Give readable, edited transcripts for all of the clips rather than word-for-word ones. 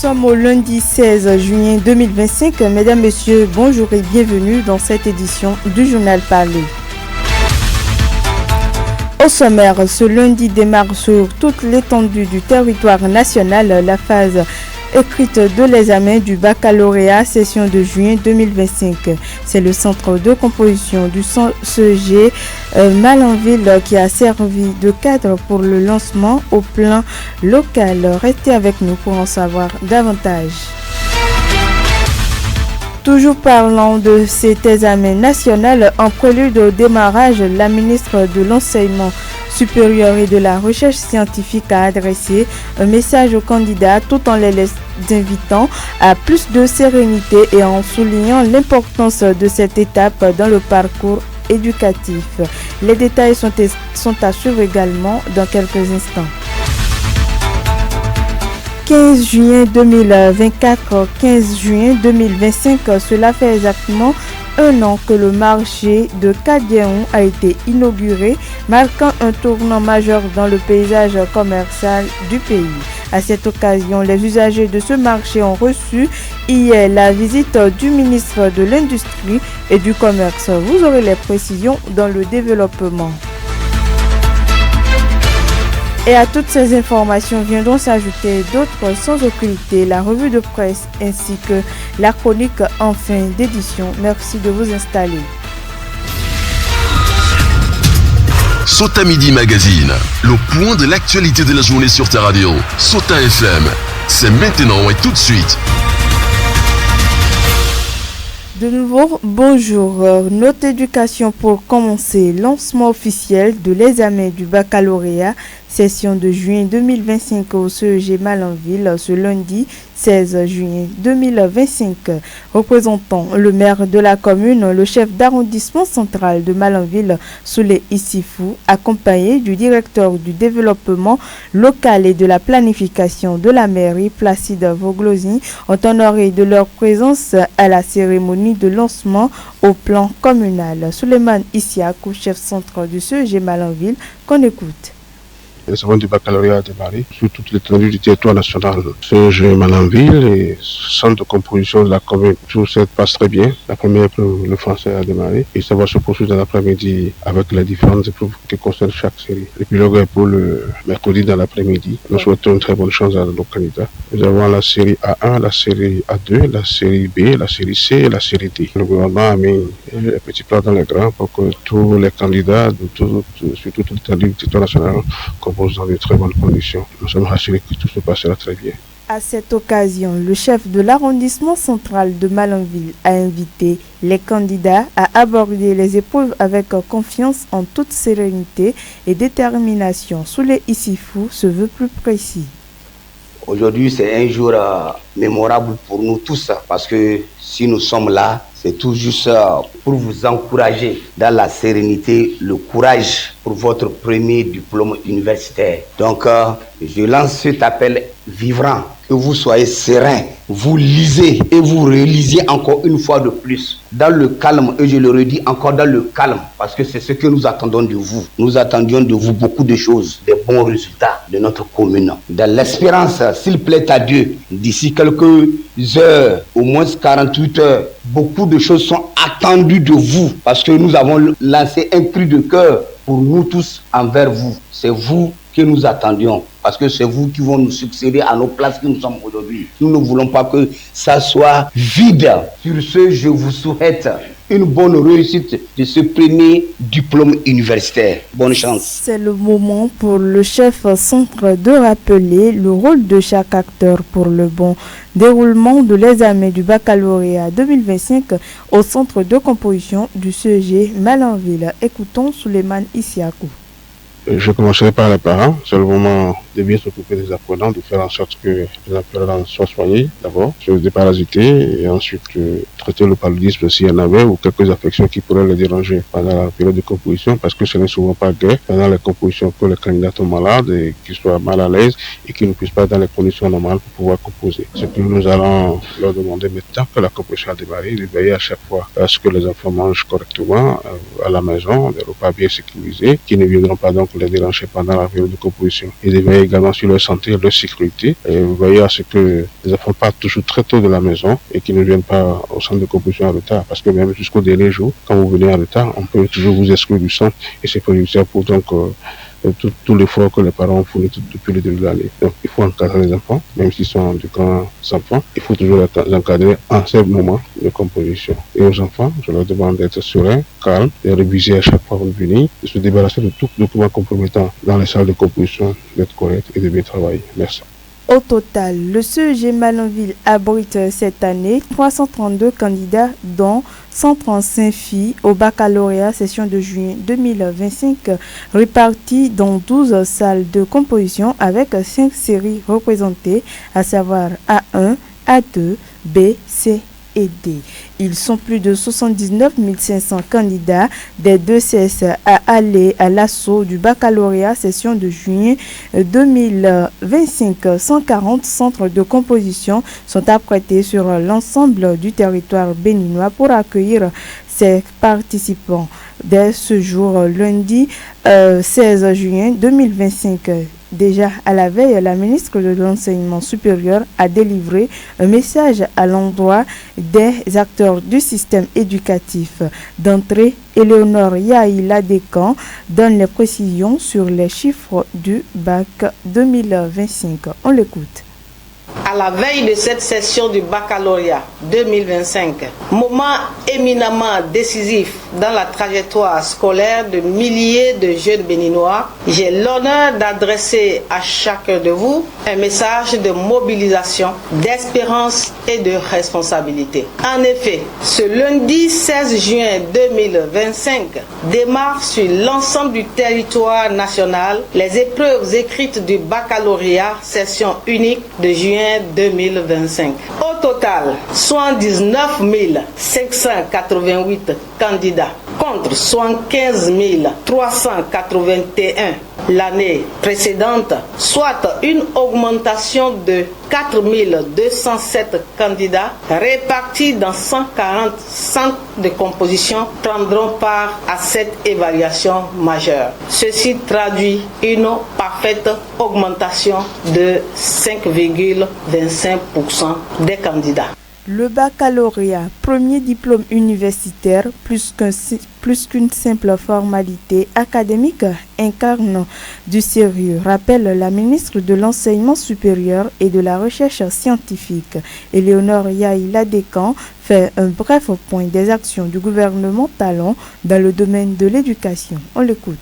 sommes au lundi 16 juin 2025. Mesdames, Messieurs, bonjour et bienvenue dans cette édition du Journal Parlé. Au sommaire, ce lundi démarre sur toute l'étendue du territoire national la phase écrite de l'examen du baccalauréat session de juin 2025. C'est le centre de composition du CEG Malanville qui a servi de cadre pour le lancement au plan local. Restez avec nous pour en savoir davantage. Toujours parlant de cet examen national, en prélude au démarrage, la ministre de l'Enseignement supérieur et de la recherche scientifique a adressé un message aux candidats tout en les invitant à plus de sérénité et en soulignant l'importance de cette étape dans le parcours éducatif. Les détails sont à suivre également dans quelques instants. 15 juin 2024, 15 juin 2025, cela fait exactement un an que le marché de Kadiéon a été inauguré, marquant un tournant majeur dans le paysage commercial du pays. À cette occasion, les usagers de ce marché ont reçu hier la visite du ministre de l'Industrie et du Commerce. Vous aurez les précisions dans le développement. Et à toutes ces informations viendront s'ajouter d'autres sans occulter, la revue de presse ainsi que la chronique en fin d'édition. Merci de vous installer. Sota Midi Magazine, le point de l'actualité de la journée sur ta radio. Sota FM, c'est maintenant et tout de suite. De nouveau, bonjour. Note éducation pour commencer. Lancement officiel de l'examen du baccalauréat session de juin 2025 au CEG Malanville ce lundi 16 juin 2025. Représentant le maire de la commune, le chef d'arrondissement central de Malanville, Soulé Issifou, accompagné du directeur du développement local et de la planification de la mairie, Placide Voglosi, ont honoré de leur présence à la cérémonie de lancement au plan communal. Souleymane Issiakou, chef central du CEG Malanville, qu'on écoute. Le savon du baccalauréat a démarré sur toute l'étendue du territoire national. CEG Malanville et centre de composition de la commune. Tout se passe très bien. La première épreuve, le français a démarré et ça va se poursuivre dans l'après-midi avec les différentes épreuves qui concernent chaque série. L'épilogue est pour le mercredi dans l'après-midi. Nous souhaitons une très bonne chance à nos candidats. Nous avons la série A1, la série A2, la série B, la série C et la série D. Le gouvernement a mis les petits plats dans les grands pour que tous les candidats sur toute l'étendue du territoire national dans de très bonnes conditions. Nous sommes rassurés que tout se passera très bien. À cette occasion, le chef de l'arrondissement central de Malanville a invité les candidats à aborder les épreuves avec confiance en toute sérénité et détermination. Soulé Issifou se veut plus précis. Aujourd'hui, c'est un jour mémorable pour nous tous parce que si nous sommes là, c'est tout juste pour vous encourager dans la sérénité, le courage pour votre premier diplôme universitaire. Donc, je lance cet appel vibrant, que vous soyez serein, vous lisez et vous relisez encore une fois de plus, dans le calme, et je le redis encore dans le calme, parce que c'est ce que nous attendons de vous. Nous attendions de vous beaucoup de choses, des bons résultats de notre commune. Dans l'espérance, s'il plaît à Dieu, d'ici quelques heures, au moins 48 heures, beaucoup de choses sont attendues de vous, parce que nous avons lancé un cri de cœur pour nous tous envers vous. C'est vous que nous attendions, parce que c'est vous qui vont nous succéder à nos places que nous sommes aujourd'hui. Nous ne voulons pas que ça soit vide. Sur ce, je vous souhaite une bonne réussite de ce premier diplôme universitaire. Bonne chance. C'est le moment pour le chef centre de rappeler le rôle de chaque acteur pour le bon déroulement de l'examen du baccalauréat 2025 au centre de composition du CEG Malanville. Écoutons Souleymane Issiakou. Je commencerai par les parents. C'est le moment de bien s'occuper des apprenants, de faire en sorte que les apprenants soient soignés d'abord, se déparasiter et ensuite traiter le paludisme s'il y en avait ou quelques affections qui pourraient les déranger pendant la période de composition, parce que ce n'est souvent pas gai pendant les compositions que les candidats sont malades et qu'ils soient mal à l'aise et qu'ils ne puissent pas dans les conditions normales pour pouvoir composer. Ce que nous allons leur demander maintenant que la composition a démarré, de veiller à chaque fois à ce que les enfants mangent correctement à la maison, des repas bien sécurisés, qui ne viendront pas donc les déranger pendant la période de composition. Et de veiller également sur leur santé, leur sécurité, et veiller à ce que les enfants partent toujours très tôt de la maison et qu'ils ne viennent pas au centre de composition en retard, parce que même jusqu'au dernier jour, quand vous venez en retard, on peut toujours vous exclure du centre et c'est préjudiciable pour donc tout l'effort que les parents ont fourni depuis le début de l'année. Donc il faut encadrer les enfants, même s'ils sont de grands enfants, il faut toujours les encadrer en ces moments de composition. Et aux enfants, je leur demande d'être sereins, calmes, de réviser à chaque fois qu'ils viennent, de se débarrasser de tout document compromettant dans les salles de composition, d'être corrects et de bien travailler. Merci. Au total, le CEG Malanville abrite cette année 332 candidats, dont 135 filles au baccalauréat session de juin 2025, répartis dans 12 salles de composition avec 5 séries représentées, à savoir A1, A2, B, C et D. Ils sont plus de 79 500 candidats des deux CS à aller à l'assaut du baccalauréat session de juillet 2025. 140 centres de composition sont apprêtés sur l'ensemble du territoire béninois pour accueillir ces participants. Dès ce jour, lundi 16 juin 2025, déjà à la veille, la ministre de l'Enseignement supérieur a délivré un message à l'endroit des acteurs du système éducatif. D'entrée, Éléonore Yaïla Descamps donne les précisions sur les chiffres du bac 2025. On l'écoute. À la veille de cette session du baccalauréat 2025, moment éminemment décisif dans la trajectoire scolaire de milliers de jeunes béninois, j'ai l'honneur d'adresser à chacun de vous un message de mobilisation, d'espérance et de responsabilité. En effet, ce lundi 16 juin 2025 démarre sur l'ensemble du territoire national les épreuves écrites du baccalauréat session unique de juin 2025. Au total, 79 588 candidats contre 75 381 l'année précédente, soit une augmentation de 4 207 candidats répartis dans 140 centres de composition prendront part à cette évaluation majeure. Ceci traduit une parfaite augmentation de 5,25% des candidats. Le baccalauréat, premier diplôme universitaire, plus qu'une simple formalité académique, incarne du sérieux, rappelle la ministre de l'Enseignement supérieur et de la Recherche scientifique. Éléonore Yaïla Descamps fait un bref point des actions du gouvernement talon dans le domaine de l'éducation. On l'écoute.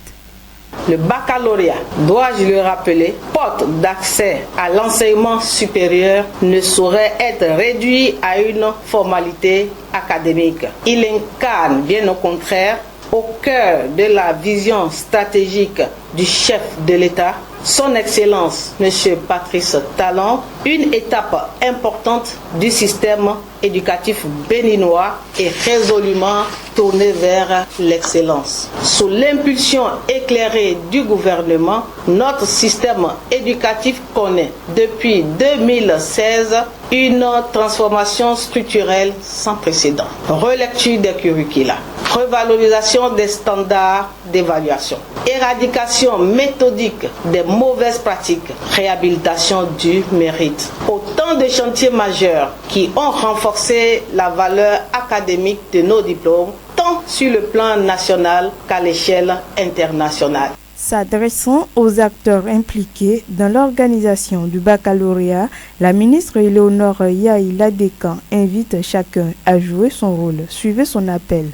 Le baccalauréat, dois-je le rappeler, porte d'accès à l'enseignement supérieur, ne saurait être réduit à une formalité académique. Il incarne, bien au contraire, au cœur de la vision stratégique du chef de l'État, son Excellence, M. Patrice Talon, une étape importante du système éducatif béninois est résolument tournée vers l'excellence. Sous l'impulsion éclairée du gouvernement, notre système éducatif connaît depuis 2016 une transformation structurelle sans précédent. Relecture des curricula, revalorisation des standards d'évaluation, éradication méthodique des mauvaises pratiques, réhabilitation du mérite. Autant de chantiers majeurs qui ont renforcé la valeur académique de nos diplômes, tant sur le plan national qu'à l'échelle internationale. S'adressant aux acteurs impliqués dans l'organisation du baccalauréat, la ministre Éléonore Yaïla Descamps invite chacun à jouer son rôle. Suivez son appel.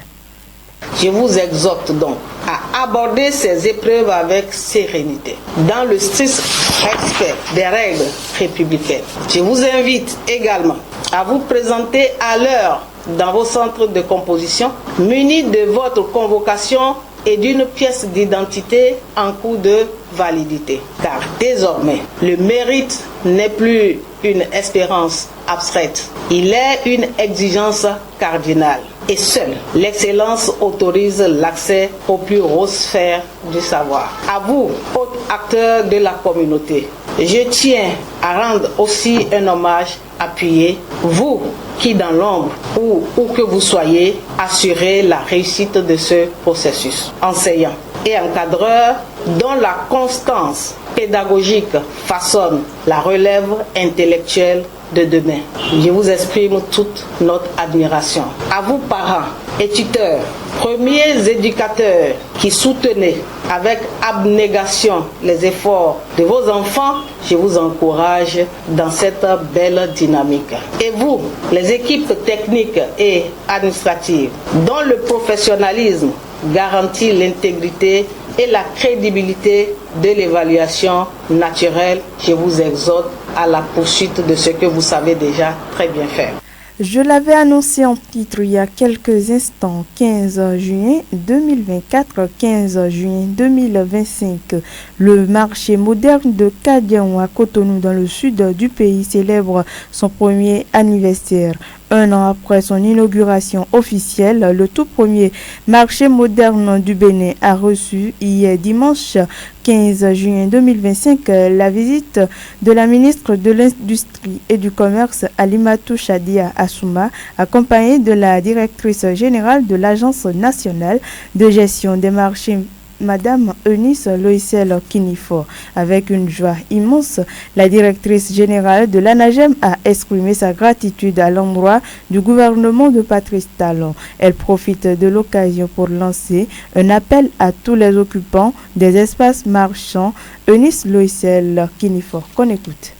Je vous exhorte donc à aborder ces épreuves avec sérénité, dans le strict respect des règles républicaines. Je vous invite également à vous présenter à l'heure dans vos centres de composition, munis de votre convocation et d'une pièce d'identité en cours de validité. Car désormais, le mérite n'est plus une espérance abstraite, il est une exigence cardinale. Et seule l'excellence autorise l'accès aux plus hautes sphères du savoir. À vous, autres acteurs de la communauté, je tiens à rendre aussi un hommage appuyé, vous qui dans l'ombre ou où que vous soyez, assurez la réussite de ce processus. Enseignants, et encadreurs dont la constance pédagogique façonne la relève intellectuelle de demain. Je vous exprime toute notre admiration. À vous, parents et tuteurs, premiers éducateurs qui soutenez avec abnégation les efforts de vos enfants, je vous encourage dans cette belle dynamique. Et vous, les équipes techniques et administratives, dont le professionnalisme garantit l'intégrité et la crédibilité de l'évaluation naturelle, je vous exhorte à la poursuite de ce que vous savez déjà très bien faire. Je l'avais annoncé en titre il y a quelques instants, 15 juin 2024, 15 juin 2025. Le marché moderne de Kadiaon à Cotonou dans le sud du pays célèbre son premier anniversaire. Un an après son inauguration officielle, le tout premier marché moderne du Bénin a reçu hier dimanche 15 juin 2025 la visite de la ministre de l'Industrie et du Commerce Alimatou Chadia Assouma, accompagnée de la directrice générale de l'Agence nationale de gestion des marchés, Madame Eunice Loïsel Kinifo. Avec une joie immense, la directrice générale de l'ANAGEM a exprimé sa gratitude à l'endroit du gouvernement de Patrice Talon. Elle profite de l'occasion pour lancer un appel à tous les occupants des espaces marchands. Eunice Loïsel Kinifo, qu'on écoute.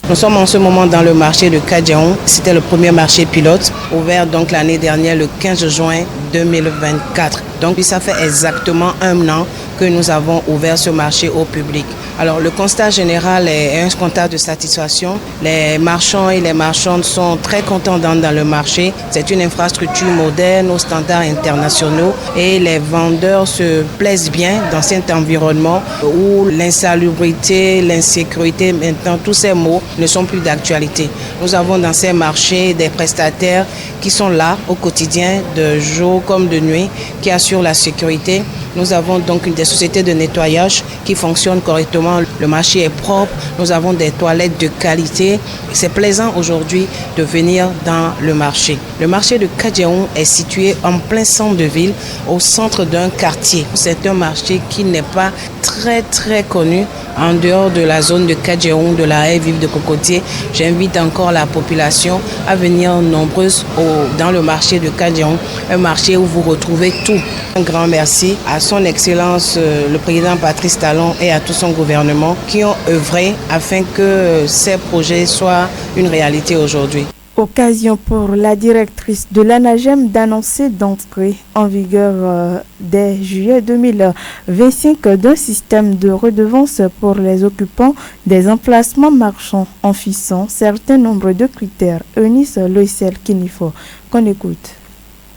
Nous sommes en ce moment dans le marché de Kadiaon. C'était le premier marché pilote, ouvert donc l'année dernière, le 15 juin 2024. Donc ça fait exactement un an que nous avons ouvert ce marché au public. Alors le constat général est un constat de satisfaction. Les marchands et les marchandes sont très contents dans le marché. C'est une infrastructure moderne aux standards internationaux et les vendeurs se plaisent bien dans cet environnement où l'insalubrité, l'insécurité, maintenant tous ces mots ne sont plus d'actualité. Nous avons dans ces marchés des prestataires qui sont là au quotidien, de jour comme de nuit, qui assurent la sécurité. Nous avons donc des sociétés de nettoyage qui fonctionnent correctement. Le marché est propre. Nous avons des toilettes de qualité. C'est plaisant aujourd'hui de venir dans le marché. Le marché de Kadiaon est situé en plein centre de ville, au centre d'un quartier. C'est un marché qui n'est pas très connu en dehors de la zone de Kadiaon, de la haie vive de Cocotier. J'invite encore la population à venir nombreuse dans le marché de Kadiaon, un marché où vous retrouvez tout. Un grand merci à son Excellence le président Patrice Talon et à tout son gouvernement qui ont œuvré afin que ces projets soient une réalité aujourd'hui. Occasion pour la directrice de l'ANAGEM d'annoncer d'entrée en vigueur dès juillet 2025 d'un système de redevance pour les occupants des emplacements marchands en fixant certain nombre de critères. Eunice Loïsel Kinifo, qu'on écoute.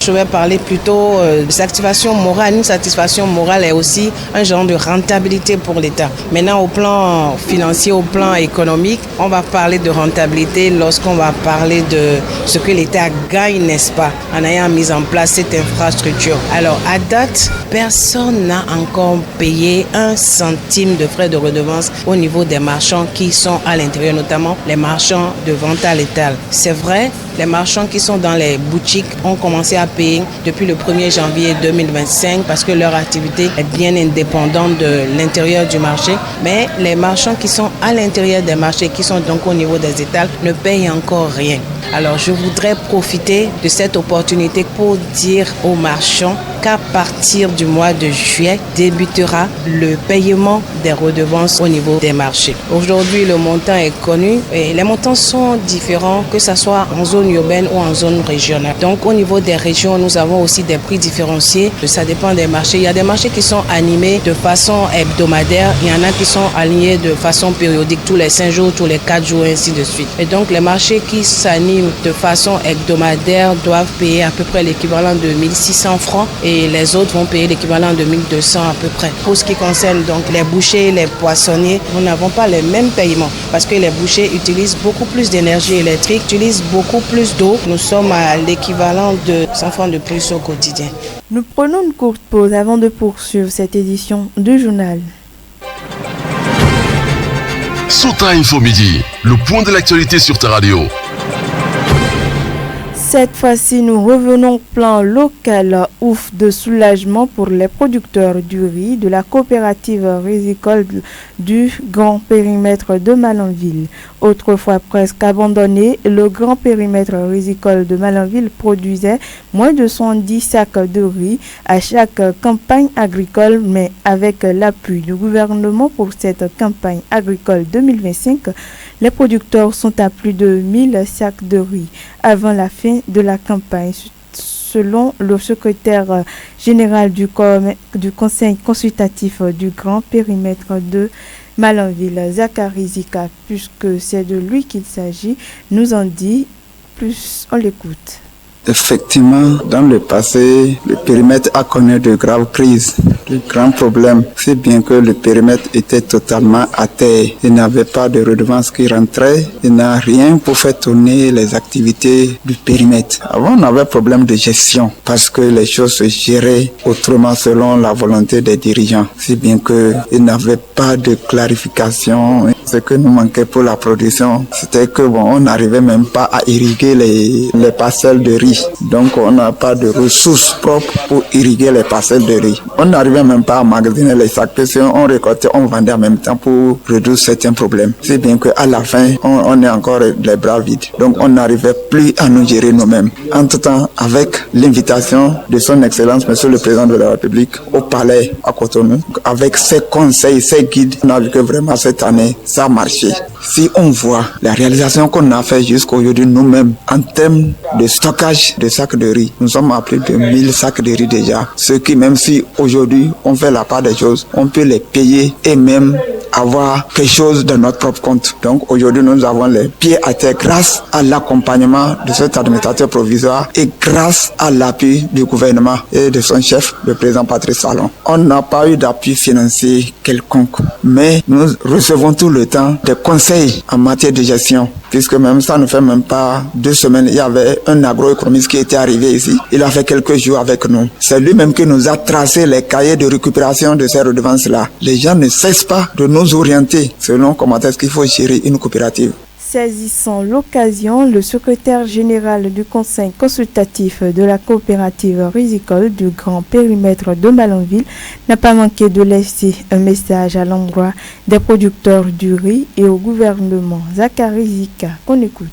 Je vais parler plutôt de satisfaction morale. Une satisfaction morale est aussi un genre de rentabilité pour l'État. Maintenant, au plan financier, au plan économique, on va parler de rentabilité lorsqu'on va parler de ce que l'État gagne, n'est-ce pas, en ayant mis en place cette infrastructure. Alors, à date, personne n'a encore payé 1 centime de frais de redevance au niveau des marchands qui sont à l'intérieur, notamment les marchands de vente à l'étal. C'est vrai, les marchands qui sont dans les boutiques ont commencé à payer depuis le 1er janvier 2025 parce que leur activité est bien indépendante de l'intérieur du marché. Mais les marchands qui sont à l'intérieur des marchés, qui sont donc au niveau des étals, ne payent encore rien. Alors je voudrais profiter de cette opportunité pour dire aux marchands qu'à partir du mois de juillet débutera le paiement des redevances au niveau des marchés. Aujourd'hui, le montant est connu et les montants sont différents, que ce soit en zone urbaine ou en zone régionale. Donc au niveau des régions, nous avons aussi des prix différenciés. Ça dépend des marchés. Il y a des marchés qui sont animés de façon hebdomadaire. Il y en a qui sont alignés de façon périodique, tous les 5 jours, tous les 4 jours, et ainsi de suite. Et donc les marchés qui s'animent de façon hebdomadaire doivent payer à peu près l'équivalent de 1600 francs et les autres vont payer l'équivalent de 1200 à peu près. Pour ce qui concerne donc les bouchers, les poissonniers, nous n'avons pas les mêmes paiements parce que les bouchers utilisent beaucoup plus d'énergie électrique, utilisent beaucoup plus d'eau. Nous sommes à l'équivalent de 100 francs de plus au quotidien. Nous prenons une courte pause avant de poursuivre cette édition du journal. Sota Info Midi, le point de l'actualité sur ta radio. Cette fois-ci, nous revenons au plan local. Ouf de soulagement pour les producteurs du riz de la coopérative rizicole du Grand Périmètre de Malanville. Autrefois presque abandonné, le Grand Périmètre rizicole de Malanville produisait moins de 110 sacs de riz à chaque campagne agricole, mais avec l'appui du gouvernement pour cette campagne agricole 2025, les producteurs sont à plus de 1000 sacs de riz avant la fin de la campagne. Selon le secrétaire général du conseil consultatif du Grand Périmètre de Malanville, Zachary Zika, puisque c'est de lui qu'il s'agit, nous en dit plus, on l'écoute. Effectivement, dans le passé, le périmètre a connu de graves crises, de grands problèmes. C'est bien que le périmètre était totalement à terre. Il n'avait pas de redevance qui rentrait. Il n'a rien pour faire tourner les activités du périmètre. Avant, on avait problème de gestion parce que les choses se géraient autrement selon la volonté des dirigeants. C'est bien qu'il n'avait pas de clarification. Ce que nous manquait pour la production, c'était que on n'arrivait même pas à irriguer les parcelles de riz. Donc on n'a pas de ressources propres pour irriguer les parcelles de riz. On n'arrivait même pas à magasiner les sacs parce qu'on récoltait, on vendait en même temps pour résoudre certains problèmes. C'est bien qu'à la fin, on est encore les bras vides. Donc on n'arrivait plus à nous gérer nous-mêmes. Entre-temps, avec l'invitation de son Excellence, Monsieur le Président de la République, au Palais à Cotonou, avec ses conseils, ses guides, on a vu que vraiment cette année, ça a marché. Si on voit la réalisation qu'on a fait jusqu'à aujourd'hui nous-mêmes en termes de stockage de sacs de riz, nous sommes à plus de 1000 sacs de riz déjà. Ce qui, même si aujourd'hui on fait la part des choses, on peut les payer et même avoir quelque chose dans notre propre compte. Donc aujourd'hui nous avons les pieds à terre grâce à l'accompagnement de cet administrateur provisoire et grâce à l'appui du gouvernement et de son chef, le président Patrice Talon. On n'a pas eu d'appui financier quelconque, mais nous recevons tout le temps des conseils en matière de gestion. Puisque même ça ne fait même pas 2 semaines, il y avait un agroéconomiste qui était arrivé ici. Il a fait quelques jours avec nous. C'est lui-même qui nous a tracé les cahiers de récupération de ces redevances-là. Les gens ne cessent pas de nous orienter selon comment est-ce qu'il faut gérer une coopérative. Saisissant l'occasion, le secrétaire général du conseil consultatif de la coopérative rizicole du Grand Périmètre de Malanville n'a pas manqué de laisser un message à l'endroit des producteurs du riz et au gouvernement. Zachary Zika, qu'on écoute.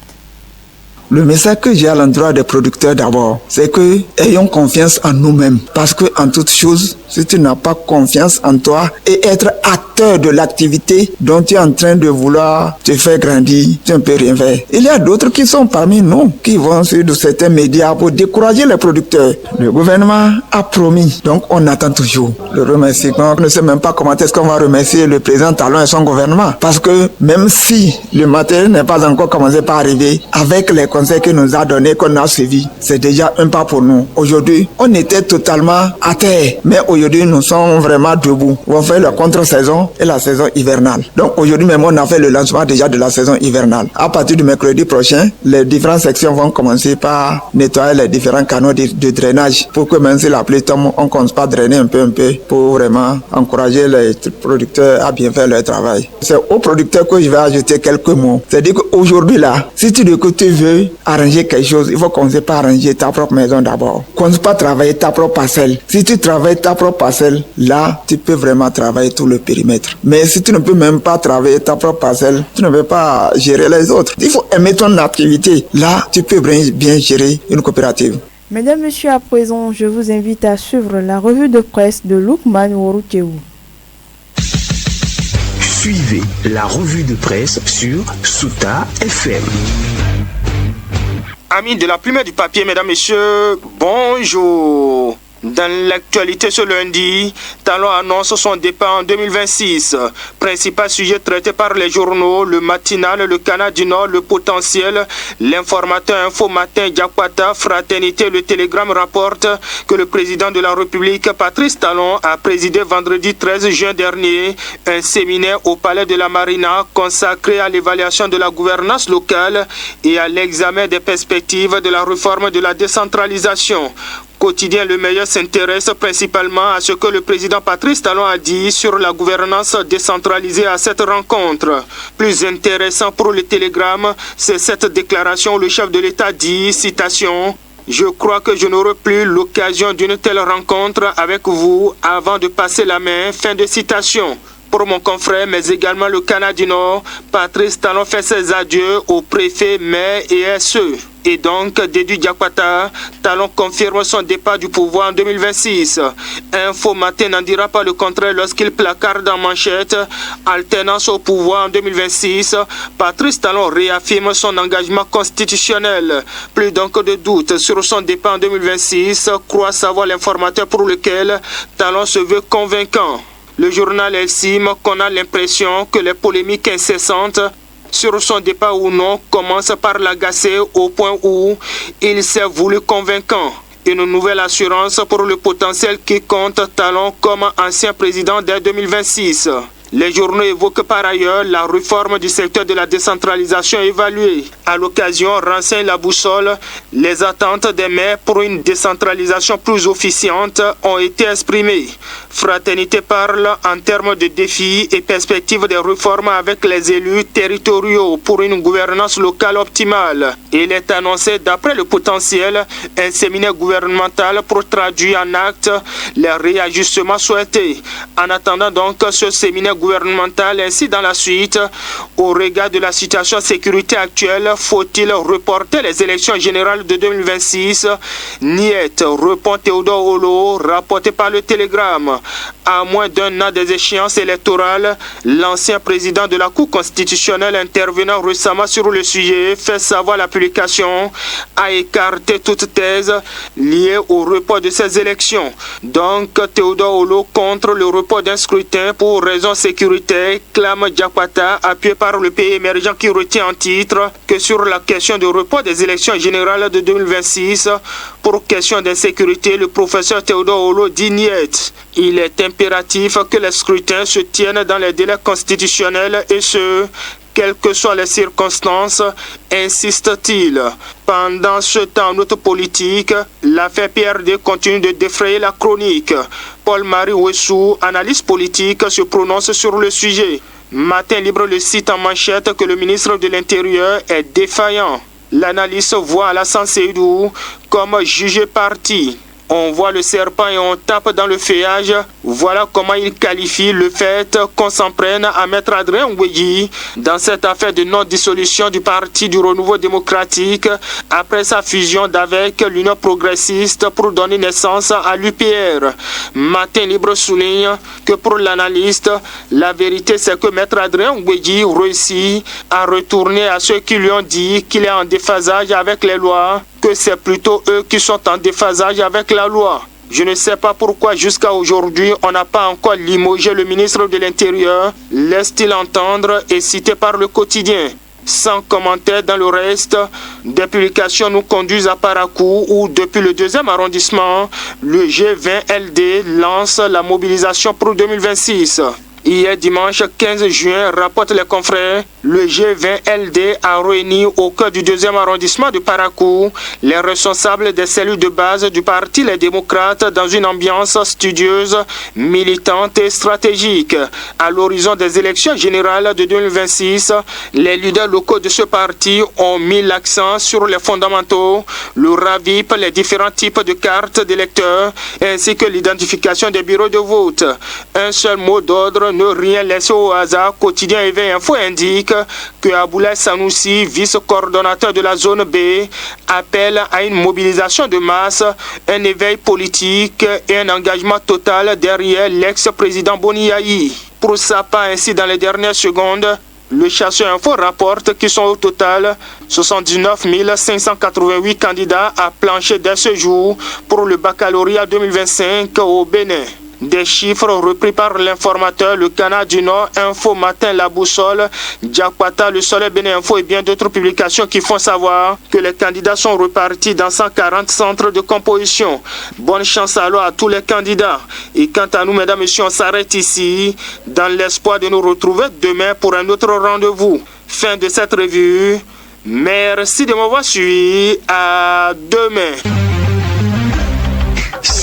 Le message que j'ai à l'endroit des producteurs d'abord, c'est que ayons confiance en nous-mêmes. Parce que en toute chose, si tu n'as pas confiance en toi et être acteur de l'activité dont tu es en train de vouloir te faire grandir, tu ne peux rien faire. Il y a d'autres qui sont parmi nous, qui vont sur certains médias pour décourager les producteurs. Le gouvernement a promis, donc on attend toujours le remerciement. On ne sait même pas comment est-ce qu'on va remercier le président Talon et son gouvernement. Parce que même si le matériel n'est pas encore commencé par arriver, avec les conseils qu'il nous a donné, qu'on a suivi, c'est déjà un pas pour nous. Aujourd'hui, on était totalement à terre, mais aujourd'hui, nous sommes vraiment debout. On fait la contre-saison et la saison hivernale. Donc aujourd'hui même, on a fait le lancement déjà de la saison hivernale. À partir du mercredi prochain, les différentes sections vont commencer par nettoyer les différents canaux de drainage pour que même si la pluie tombe, on commence pas à drainer un peu pour vraiment encourager les producteurs à bien faire leur travail. C'est aux producteurs que je vais ajouter quelques mots. C'est-à-dire qu'aujourd'hui là, si tu veux arranger quelque chose, il faut commencer par arranger ta propre maison d'abord. Commence pas à travailler ta propre parcelle. Si tu travailles ta propre parcelle, là, tu peux vraiment travailler tout le périmètre. Mais si tu ne peux même pas travailler ta propre parcelle, tu ne peux pas gérer les autres. Il faut aimer ton activité. Là, tu peux bien gérer une coopérative. Mesdames, Messieurs, à présent, je vous invite à suivre la revue de presse de Lukman Woroukeou. Suivez la revue de presse sur Souta FM. Amis de la plume et du papier, mesdames, messieurs, bonjour. Dans l'actualité ce lundi, Talon annonce son départ en 2026. Principal sujet traité par les journaux, le matinal, le Canard du Nord, le potentiel, l'informateur Info Matin, Diakwata, Fraternité, le Télégramme rapporte que le président de la République, Patrice Talon, a présidé vendredi 13 juin dernier un séminaire au Palais de la Marina consacré à l'évaluation de la gouvernance locale et à l'examen des perspectives de la réforme de la décentralisation. Quotidien Le Meilleur s'intéresse principalement à ce que le président Patrice Talon a dit sur la gouvernance décentralisée à cette rencontre. Plus intéressant pour le Télégramme, c'est cette déclaration où le chef de l'État dit, citation, « Je crois que je n'aurai plus l'occasion d'une telle rencontre avec vous avant de passer la main. » Fin de citation. Pour mon confrère, mais également le Canada du Nord, Patrice Talon fait ses adieux aux préfets, maires et SE. Et donc, déduit Diakwata, Talon confirme son départ du pouvoir en 2026. Info Matin n'en dira pas le contraire lorsqu'il placarde en manchette alternance au pouvoir en 2026. Patrice Talon réaffirme son engagement constitutionnel. Plus donc de doute sur son départ en 2026, croit savoir l'informateur pour lequel Talon se veut convaincant. Le journal estime qu'on a l'impression que les polémiques incessantes sur son départ ou non commencent par l'agacer au point où il s'est voulu convaincant. Une nouvelle assurance pour le potentiel qui compte Talon comme ancien président dès 2026. Les journaux évoquent par ailleurs la réforme du secteur de la décentralisation évaluée. À l'occasion, renseigne la boussole, les attentes des maires pour une décentralisation plus efficiente ont été exprimées. Fraternité parle en termes de défis et perspectives des réformes avec les élus territoriaux pour une gouvernance locale optimale. Il est annoncé d'après le potentiel un séminaire gouvernemental pour traduire en actes les réajustements souhaités. En attendant donc ce séminaire gouvernemental, ainsi dans la suite, au regard de la situation sécuritaire actuelle, faut-il reporter les élections générales de 2026? Niet, répond Théodore Olo, rapporté par le Télégramme. À moins d'un an des échéances électorales, l'ancien président de la Cour constitutionnelle intervenant récemment sur le sujet fait savoir la publication a écarté toute thèse liée au report de ces élections. Donc, Théodore Olo contre le report d'un scrutin pour raisons sécuritaires, clame Diakwata, appuyé par le pays émergent qui retient en titre que sur la question de report des élections générales de 2026, pour question d'insécurité, le professeur Théodore Olo dit niet. Il est impératif que les scrutins se tiennent dans les délais constitutionnels et ce, quelles que soient les circonstances, insiste-t-il. Pendant ce temps, en autre politique, l'affaire PRD continue de défrayer la chronique. Paul-Marie Ouessou, analyste politique, se prononce sur le sujet. Matin Libre le cite en manchette que le ministre de l'Intérieur est défaillant. L'analyste voit Alassane Seydou comme jugé parti. On voit le serpent et on tape dans le feuillage. Voilà comment il qualifie le fait qu'on s'en prenne à Maître Adrien Ngoueyi dans cette affaire de non-dissolution du Parti du Renouveau démocratique après sa fusion d'avec l'Union progressiste pour donner naissance à l'UPR. Matin Libre souligne que pour l'analyste, la vérité c'est que Maître Adrien Ngoueyi réussit à retourner à ceux qui lui ont dit qu'il est en déphasage avec les lois, que c'est plutôt eux qui sont en déphasage avec la loi. Je ne sais pas pourquoi jusqu'à aujourd'hui on n'a pas encore limogé le ministre de l'Intérieur, laisse-t-il entendre et cité par le quotidien. Sans commentaire dans le reste, des publications nous conduisent à Parakou où depuis le 2e arrondissement, le G20LD lance la mobilisation pour 2026. Hier dimanche 15 juin, rapportent les confrères, le G20LD a réuni au cœur du 2e arrondissement de Parakou les responsables des cellules de base du Parti Les Démocrates dans une ambiance studieuse, militante et stratégique. À l'horizon des élections générales de 2026, les leaders locaux de ce parti ont mis l'accent sur les fondamentaux, le RAVIP, les différents types de cartes d'électeurs ainsi que l'identification des bureaux de vote. Un seul mot d'ordre, ne rien laisser au hasard. Quotidien Éveil Info indique que Aboulaye Sanoussi, vice-coordonnateur de la zone B, appelle à une mobilisation de masse, un éveil politique et un engagement total derrière l'ex-président Boni Yayi. Pour sa part, ainsi dans les dernières secondes, le Chasseur Info rapporte qu'ils sont au total 79 588 candidats à plancher dès ce jour pour le baccalauréat 2025 au Bénin. Des chiffres repris par l'informateur, le Canada du Nord, Info Matin, La Boussole, Diakwata, Le Soleil, Bénin Info et bien d'autres publications qui font savoir que les candidats sont repartis dans 140 centres de composition. Bonne chance alors à tous les candidats. Et quant à nous, mesdames et messieurs, on s'arrête ici dans l'espoir de nous retrouver demain pour un autre rendez-vous. Fin de cette revue. Merci de m'avoir suivi. À demain.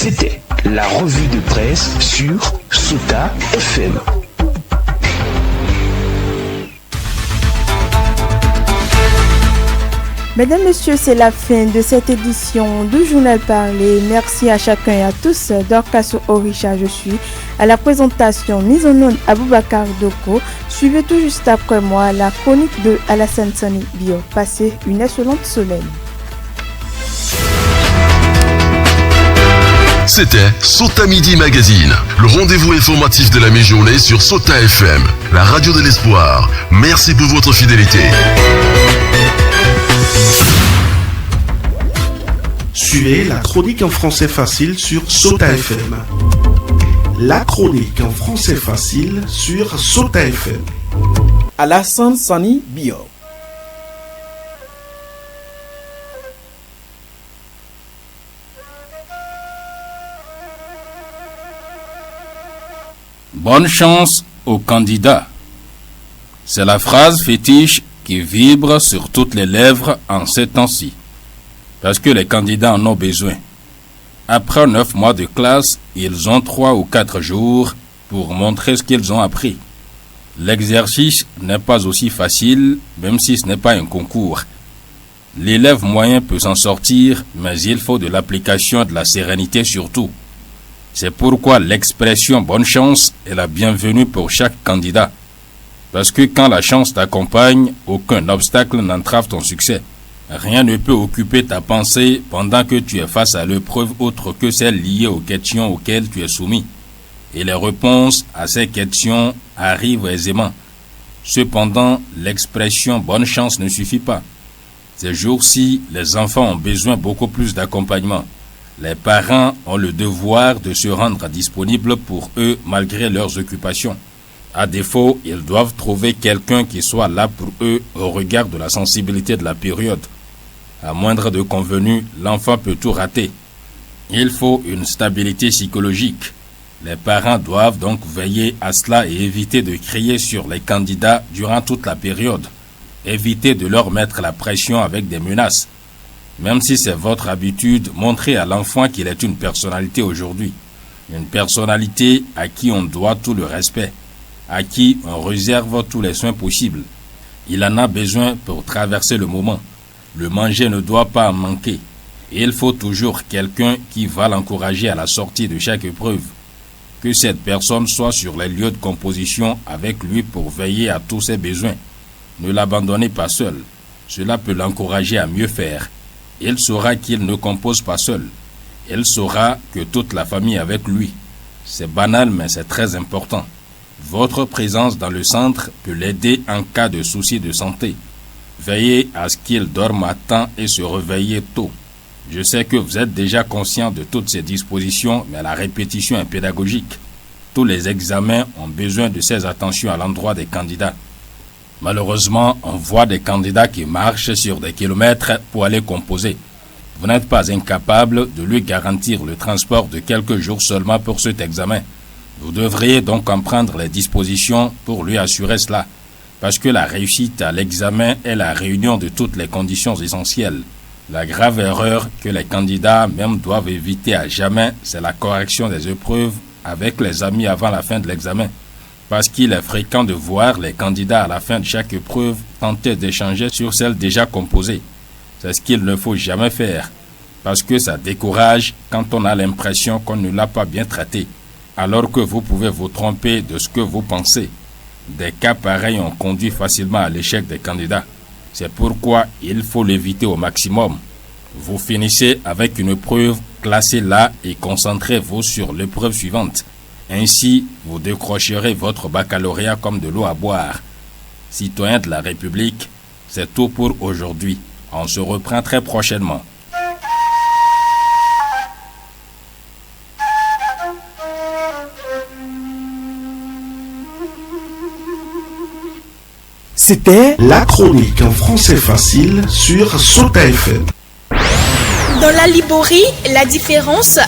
C'était la revue de presse sur Sota FM. Mesdames, Messieurs, c'est la fin de cette édition du Journal Parlé. Merci à chacun et à tous. Dorcas Orisha, je suis à la présentation mise en onde Aboubakar Doko. Suivez tout juste après moi la chronique de Alassane Sani Bio. Passez une excellente semaine. C'était Sota Midi Magazine, le rendez-vous informatif de la mi-journée sur Sota FM, la radio de l'espoir. Merci pour votre fidélité. Suivez la chronique en français facile sur Sota FM. La chronique en français facile sur Sota FM. Alassane Sani Bio. Bonne chance aux candidats. C'est la phrase fétiche qui vibre sur toutes les lèvres en ces temps-ci. Parce que les candidats en ont besoin. Après 9 mois de classe, ils ont 3 ou 4 jours pour montrer ce qu'ils ont appris. L'exercice n'est pas aussi facile, même si ce n'est pas un concours. L'élève moyen peut s'en sortir, mais il faut de l'application et de la sérénité surtout. C'est pourquoi l'expression « bonne chance » est la bienvenue pour chaque candidat. Parce que quand la chance t'accompagne, aucun obstacle n'entrave ton succès. Rien ne peut occuper ta pensée pendant que tu es face à l'épreuve autre que celle liée aux questions auxquelles tu es soumis. Et les réponses à ces questions arrivent aisément. Cependant, l'expression « bonne chance » ne suffit pas. Ces jours-ci, les enfants ont besoin beaucoup plus d'accompagnement. Les parents ont le devoir de se rendre disponibles pour eux malgré leurs occupations. À défaut, ils doivent trouver quelqu'un qui soit là pour eux au regard de la sensibilité de la période. À moindre de convenu, l'enfant peut tout rater. Il faut une stabilité psychologique. Les parents doivent donc veiller à cela et éviter de crier sur les candidats durant toute la période. Évitez de leur mettre la pression avec des menaces. Même si c'est votre habitude, montrez à l'enfant qu'il est une personnalité aujourd'hui. Une personnalité à qui on doit tout le respect, à qui on réserve tous les soins possibles. Il en a besoin pour traverser le moment. Le manger ne doit pas en manquer. Il faut toujours quelqu'un qui va l'encourager à la sortie de chaque épreuve. Que cette personne soit sur les lieux de composition avec lui pour veiller à tous ses besoins. Ne l'abandonnez pas seul. Cela peut l'encourager à mieux faire. Il saura qu'il ne compose pas seul. Il saura que toute la famille est avec lui. C'est banal, mais c'est très important. Votre présence dans le centre peut l'aider en cas de soucis de santé. Veillez à ce qu'il dorme à temps et se réveille tôt. Je sais que vous êtes déjà conscient de toutes ces dispositions, mais la répétition est pédagogique. Tous les examens ont besoin de ces attentions à l'endroit des candidats. Malheureusement, on voit des candidats qui marchent sur des kilomètres pour aller composer. Vous n'êtes pas incapable de lui garantir le transport de quelques jours seulement pour cet examen. Vous devriez donc en prendre les dispositions pour lui assurer cela, parce que la réussite à l'examen est la réunion de toutes les conditions essentielles. La grave erreur que les candidats même doivent éviter à jamais, c'est la correction des épreuves avec les amis avant la fin de l'examen. Parce qu'il est fréquent de voir les candidats à la fin de chaque épreuve tenter d'échanger sur celles déjà composées. C'est ce qu'il ne faut jamais faire, parce que ça décourage quand on a l'impression qu'on ne l'a pas bien traité, alors que vous pouvez vous tromper de ce que vous pensez. Des cas pareils ont conduit facilement à l'échec des candidats. C'est pourquoi il faut l'éviter au maximum. Vous finissez avec une épreuve, classez-la et concentrez-vous sur l'épreuve suivante. Ainsi, vous décrocherez votre baccalauréat comme de l'eau à boire. Citoyens de la République, c'est tout pour aujourd'hui. On se reprend très prochainement. C'était la chronique en français facile sur Sota FM. Dans la Liborie, la différence